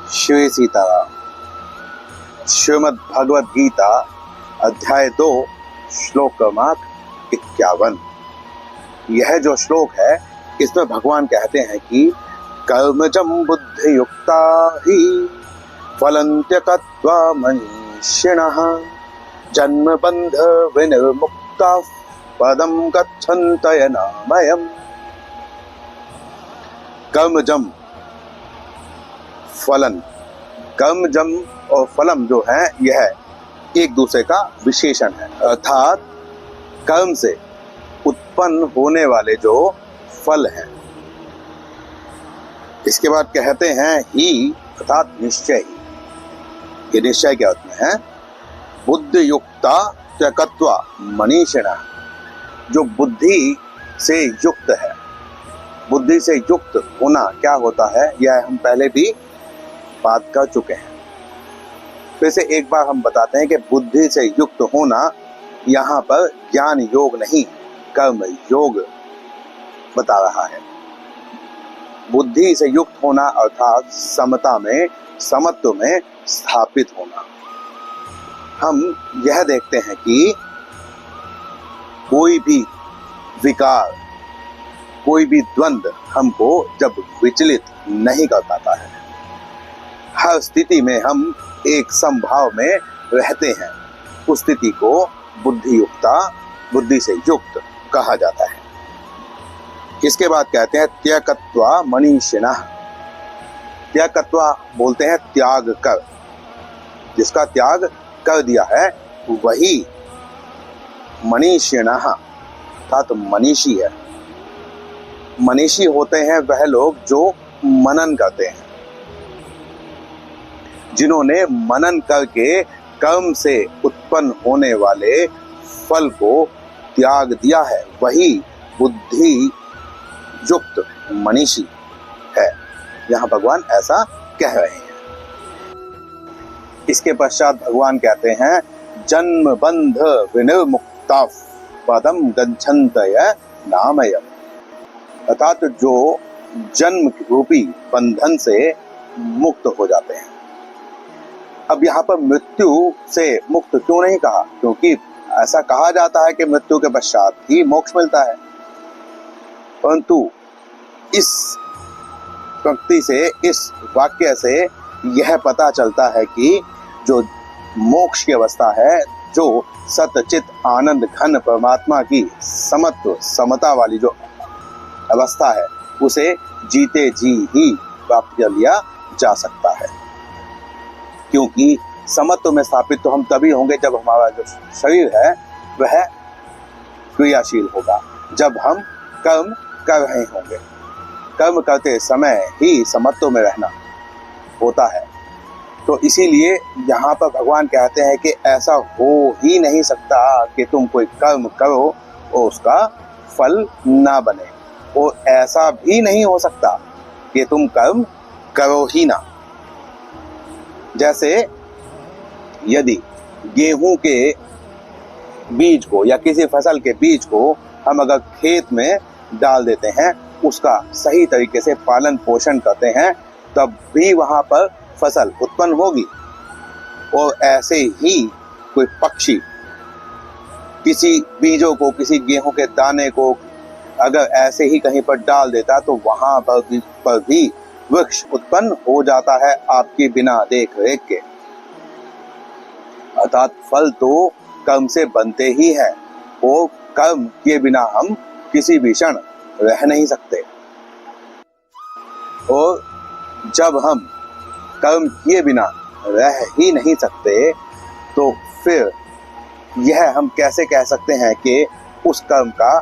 श्री सीताराम। श्रीमद् भगवद गीता अध्याय 2 श्लोक क्रमांक 51। यह जो श्लोक है इसमें भगवान कहते हैं कि कर्मजं बुद्धि युक्ता ही फलन्त्यक्त्वा मनीषिणः जन्म बंध विनिर्मुक्ता पदं गच्छन्तय नामयम्। कर्मजम फलन, कर्मजम और फलम जो है यह एक दूसरे का विशेषण है, अर्थात कर्म से उत्पन्न होने वाले जो फल हैं। इसके बाद कहते हैं ही अर्थात निश्चय ही। ये निश्चय क्या होता है? बुद्धि युक्ता त्यक्त्वा मनीषिणः, जो बुद्धि से युक्त है। बुद्धि से युक्त होना क्या होता है यह हम पहले भी बात कर चुके हैं। फिर से एक बार हम बताते हैं कि बुद्धि से युक्त होना यहाँ पर ज्ञान योग नहीं, कर्म योग बता रहा है। बुद्धि से युक्त होना अर्थात समता में, समत्व में स्थापित होना। हम यह देखते हैं कि कोई भी विकार, कोई भी द्वंद्व हमको जब विचलित नहीं कर पाता है। हर स्थिति में हम एक समभाव में रहते हैं। उस स्थिति को बुद्धि युक्ता, बुद्धि से युक्त कहा जाता है। इसके बाद कहते हैं त्यक्त्वा मनीषिणः। त्यक्त्वा बोलते हैं त्याग कर, जिसका त्याग कर दिया है वही मनीषिणः अर्थात मनीषी है। मनीषी होते हैं वह लोग जो मनन करते हैं, जिन्होंने मनन करके कर्म से उत्पन्न होने वाले फल को त्याग दिया है, वही बुद्धि युक्त मनीषी है। यहाँ भगवान ऐसा कह रहे हैं। इसके पश्चात भगवान कहते हैं जन्म बंध विनिर्मुक्ता पदम गच्छन्तय नामयम्, अर्थात जो जन्म रूपी बंधन से मुक्त हो जाते हैं। अब यहाँ पर मृत्यु से मुक्त क्यों नहीं कहा? क्योंकि ऐसा कहा जाता है कि मृत्यु के पश्चात ही मोक्ष मिलता है, परंतु इस पंक्ति से, इस वाक्य से यह पता चलता है कि जो मोक्ष की अवस्था है, जो सतचित आनंद घन परमात्मा की समत्व समता वाली जो अवस्था है, उसे जीते जी ही प्राप्त कर लिया जा सकता है। क्योंकि समत्व में स्थापित तो हम तभी होंगे जब हमारा जो शरीर है वह क्रियाशील होगा, जब हम कर्म कर रहे होंगे। कर्म करते समय ही समत्व में रहना होता है। तो इसीलिए यहाँ पर भगवान कहते हैं कि ऐसा हो ही नहीं सकता कि तुम कोई कर्म करो और उसका फल ना बने, और ऐसा भी नहीं हो सकता कि तुम कर्म करो ही ना। जैसे यदि गेहूं के बीज को या किसी फसल के बीज को हम अगर खेत में डाल देते हैं, उसका सही तरीके से पालन पोषण करते हैं, तब भी वहां पर फसल उत्पन्न होगी। और ऐसे ही कोई पक्षी किसी बीजों को, किसी गेहूं के दाने को अगर ऐसे ही कहीं पर डाल देता तो वहां पर भी वृक्ष उत्पन्न हो जाता है आपके बिना देख रेख के। अर्थात फल तो कर्म से बनते ही हैं, और कर्म के बिना हम किसी भी क्षण रह नहीं सकते। और जब हम कर्म किए बिना रह ही नहीं सकते, तो फिर यह हम कैसे कह सकते हैं कि उस कर्म का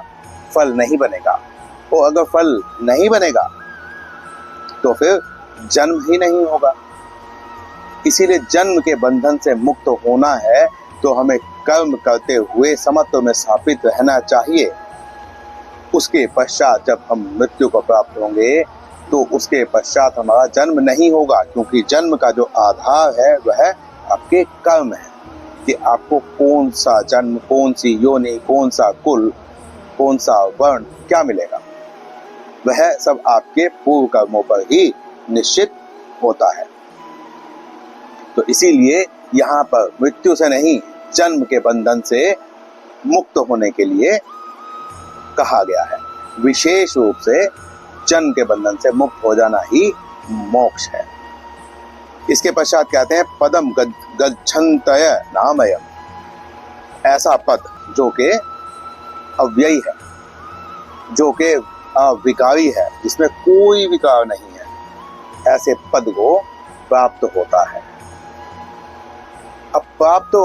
फल नहीं बनेगा? और अगर फल नहीं बनेगा तो फिर जन्म ही नहीं होगा। इसीलिए जन्म के बंधन से मुक्त होना है तो हमें कर्म करते हुए समत्व में स्थापित रहना चाहिए। उसके पश्चात जब हम मृत्यु को प्राप्त होंगे तो उसके पश्चात हमारा जन्म नहीं होगा, क्योंकि जन्म का जो आधार है वह आपके कर्म है कि आपको कौन सा जन्म, कौन सी योनि, कौन सा कुल, कौन सा वर्ण क्या मिलेगा, वह सब आपके पूर्व कर्मों पर ही निश्चित होता है। तो इसीलिए यहाँ पर मृत्यु से नहीं, जन्म के बंधन से मुक्त होने के लिए कहा गया है। विशेष रूप से जन्म के बंधन से मुक्त हो जाना ही मोक्ष है। इसके पश्चात कहते हैं पदम गच्छन्तय नामयम्, ऐसा पद जो के अव्ययी है, जो के अविकारी है, जिसमें कोई विकार नहीं है, ऐसे पद को प्राप्त होता है। अब प्राप्त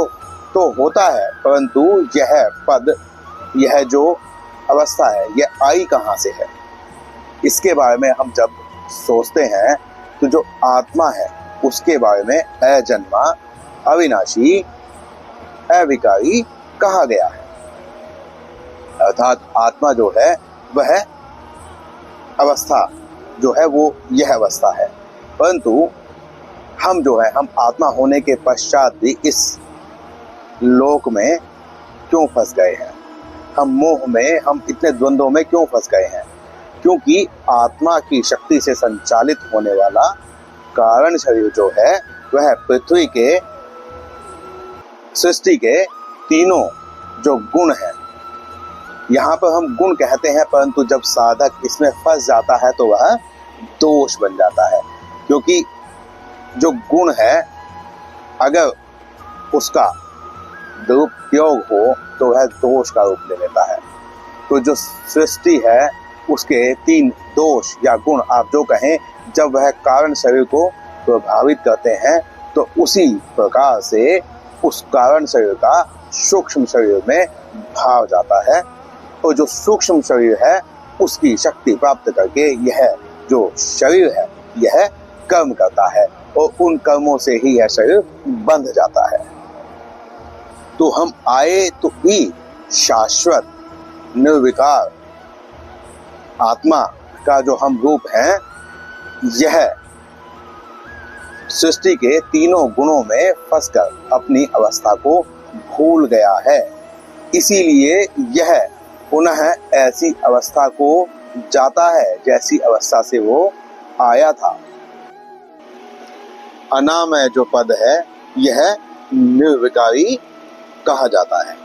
तो होता है, परंतु यह पद, यह जो अवस्था है, यह आई कहाँ से है, इसके बारे में हम जब सोचते हैं तो जो आत्मा है उसके बारे में अजन्मा, अविनाशी, अविकारी कहा गया है। अर्थात आत्मा जो है वह अवस्था जो है वो यह अवस्था है, परंतु हम जो है, हम आत्मा होने के पश्चात भी इस लोक में क्यों फंस गए हैं, हम मोह में, हम इतने द्वंद्वों में क्यों फंस गए हैं? क्योंकि आत्मा की शक्ति से संचालित होने वाला कारण शरीर जो है वह पृथ्वी के, सृष्टि के तीनों जो गुण हैं, यहाँ पर हम गुण कहते हैं, परंतु जब साधक इसमें फंस जाता है तो वह दोष बन जाता है। क्योंकि जो गुण है, अगर उसका दुरुपयोग हो तो वह दोष का रूप ले लेता है। तो जो सृष्टि है उसके तीन दोष या गुण आप जो कहें, जब वह कारण शरीर को प्रभावित करते हैं तो उसी प्रकार से उस कारण शरीर का सूक्ष्म शरीर में भाव जाता है, और जो सूक्ष्म शरीर है उसकी शक्ति प्राप्त करके यह जो शरीर है यह कर्म करता है, और उन कर्मों से ही यह शरीर बंध जाता है। तो हम आए तो भी शाश्वत निर्विकार आत्मा का जो हम रूप हैं, यह सृष्टि के तीनों गुणों में फंसकर अपनी अवस्था को भूल गया है। इसीलिए यह पुनः ऐसी अवस्था को जाता है जैसी अवस्था से वो आया था। अनामय जो पद है यह निर्विकारी कहा जाता है।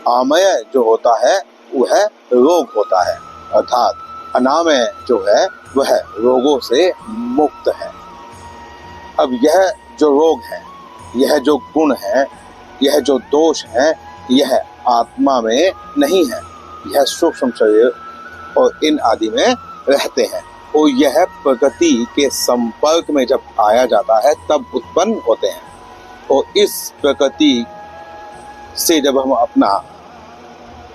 आमय जो होता है वह रोग होता है, अर्थात अनामय जो है वह रोगों से मुक्त है। अब यह जो रोग है, यह जो गुण है, यह जो दोष है, यह आत्मा में नहीं है, यह सूक्ष्म शरीर और इन आदि में रहते हैं, और यह प्रकृति के संपर्क में जब आया जाता है तब उत्पन्न होते हैं। और इस प्रकृति से जब हम अपना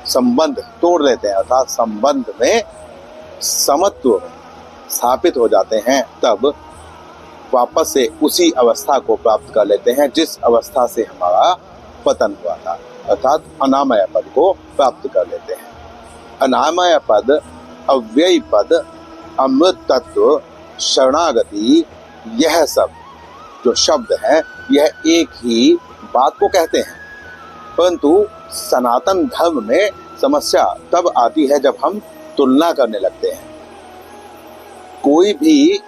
संबंध तोड़ देते हैं, अर्थात संबंध में समत्व स्थापित हो जाते हैं, तब वापस से उसी अवस्था को प्राप्त कर लेते हैं जिस अवस्था से हमारा पतन हुआ था, अर्थात अनामय पद को प्राप्त कर लेते हैं। अनामय पद, अव्ययी पद, अमृत तत्व, शरणागति, यह सब जो शब्द हैं यह एक ही बात को कहते हैं, परंतु सनातन धर्म में समस्या तब आती है जब हम तुलना करने लगते हैं। कोई भी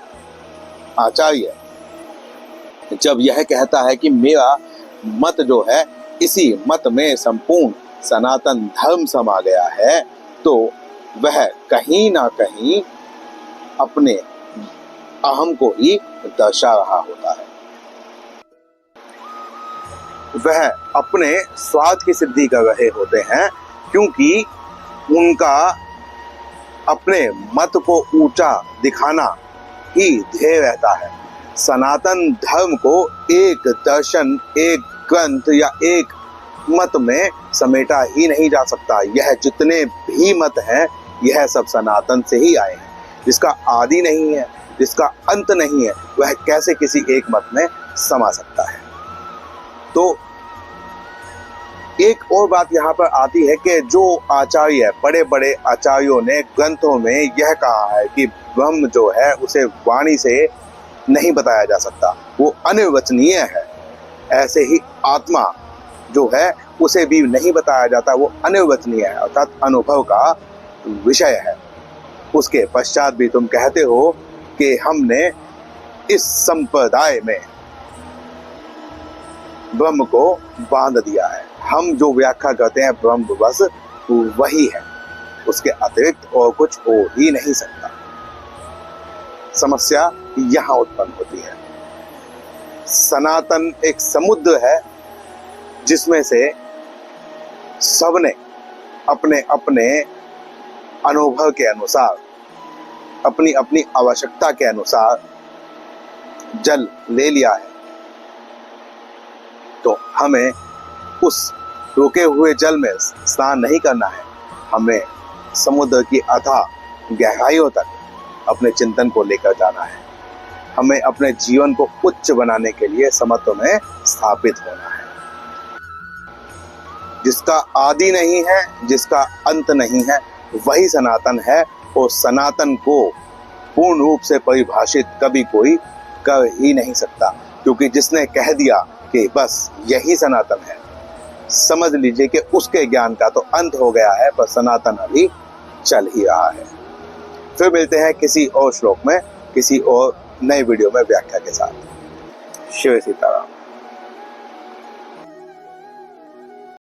आचार्य जब यह कहता है कि मेरा मत जो है, इसी मत में संपूर्ण सनातन धर्म समा गया है, तो वह कहीं ना कहीं अपने अहम को ही दर्शा रहा होता है। वह अपने स्वार्थ की सिद्धि कर रहे होते हैं, क्योंकि उनका अपने मत को ऊंचा दिखाना ही ध्येय रहता है। सनातन धर्म को एक दर्शन, एक ग्रंथ या एक मत में समेटा ही नहीं जा सकता। यह जितने भी मत हैं यह सब सनातन से ही आए हैं। जिसका आदि नहीं है, जिसका अंत नहीं है, वह कैसे किसी एक मत में समा सकता है। तो एक और बात यहाँ पर आती है कि जो आचार्य, बड़े बड़े आचार्यों ने ग्रंथों में यह कहा है कि ब्रह्म जो है उसे वाणी से नहीं बताया जा सकता, वो अनिर्वचनीय है। ऐसे ही आत्मा जो है उसे भी नहीं बताया जाता, वो अनिर्वचनीय है, अर्थात अनुभव का विषय है। उसके पश्चात भी तुम कहते हो कि हमने इस संप्रदाय में ब्रह्म को बांध दिया है। हम जो व्याख्या करते हैं ब्रह्म बस वही है, उसके अतिरिक्त और कुछ हो ही नहीं सकता। समस्या यहां उत्पन्न होती है। सनातन एक समुद्र है जिसमें से सबने अपने अपने अनुभव के अनुसार, अपनी अपनी आवश्यकता के अनुसार जल ले लिया है। तो हमें उस रुके हुए जल में स्नान नहीं करना है, हमें समुद्र की अथाह गहराइयों तक अपने चिंतन को लेकर जाना है। हमें अपने जीवन को उच्च बनाने के लिए समत्व में स्थापित होना है। जिसका आदि नहीं है, जिसका अंत नहीं है, वही सनातन है। और सनातन को पूर्ण रूप से परिभाषित कभी कोई कर ही नहीं सकता, क्योंकि जिसने कह दिया कि बस यही सनातन है, समझ लीजिए कि उसके ज्ञान का तो अंत हो गया है, पर सनातन अभी चल ही रहा है। फिर मिलते हैं किसी और श्लोक में, किसी और नए वीडियो में व्याख्या के साथ। शिव सीताराम।